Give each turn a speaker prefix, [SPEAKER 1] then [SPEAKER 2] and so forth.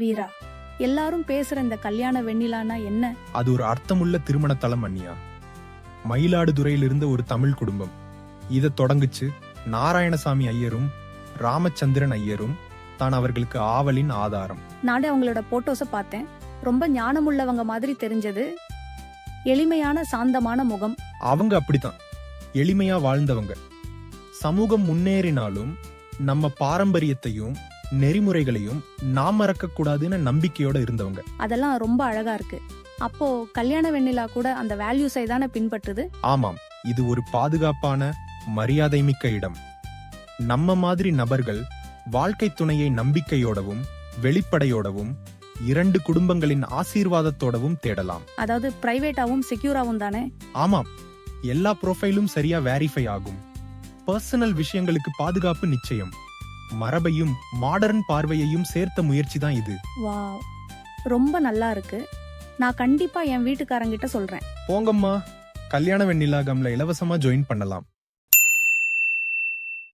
[SPEAKER 1] வீரா, எல்லாரும் பேசுற இந்த கல்யாண வெண்ணிலானா என்ன?
[SPEAKER 2] அது ஒரு அர்த்தமுள்ள திருமண தலம் அண்ணியா. மயிலாடுதுறையில் இருந்த ஒரு தமிழ் குடும்பம் இத தொடங்குச்சு. நாராயணசாமி ஐயரும் ராமச்சந்திரன் ஐயரும் தான் அவர்களுக்கு ஆவலின் ஆதாரம்.
[SPEAKER 1] நானே அவங்களோட போட்டோஸ பார்த்தேன். ரொம்ப ஞானமுள்ளவங்க மாதிரி தெரிஞ்சது. எளிமையான சாந்தமான முகம்.
[SPEAKER 2] அவங்க அப்படித்தான், எளிமையா வாழ்ந்தவங்க. சமூகம் முன்னேறினாலும் நம்ம பாரம்பரியத்தையும் நெறிமுறைகளையும் நாம் மறக்க கூடாதுன்னு நம்பிக்கையோட இருந்தவங்க.
[SPEAKER 1] அதெல்லாம் ரொம்ப அழகா இருக்கு. அப்போ கல்யாண வெண்ணிலா கூட அந்த வேல்யூஸை தானே பின்பற்றுது.
[SPEAKER 2] ஆமாம், இது ஒரு பாதுகாப்பான மரியாதை மிக்க இடம். நம்ம மாதிரி நபர்கள் வாழ்க்கை துணையை நம்பிக்கையோடவும் வெளிப்படையோடவும் இரண்டு குடும்பங்களின் ஆசீர்வாதத்தோடவும் தேடலாம்.
[SPEAKER 1] அதாவது பிரைவேட்டாவும் செக்யூராவும் தானே.
[SPEAKER 2] ஆமாம், எல்லா ப்ரொஃபைலும் சரியா வெரிஃபை ஆகும். பர்சனல் விஷயங்களுக்கு பாதுகாப்பு நிச்சயம். மரபையும் மாடர்ன் பார்வையையும் சேர்த்த முயற்சி தான் இது.
[SPEAKER 1] வாவ், ரொம்ப நல்லா இருக்கு. நான் கண்டிப்பா என் வீட்டுக்காரங்கிட்ட சொல்றேன்.
[SPEAKER 2] போங்கம்மா, கல்யாண வெண்ணிலாகம்ல இலவசமா ஜாயின் பண்ணலாம்.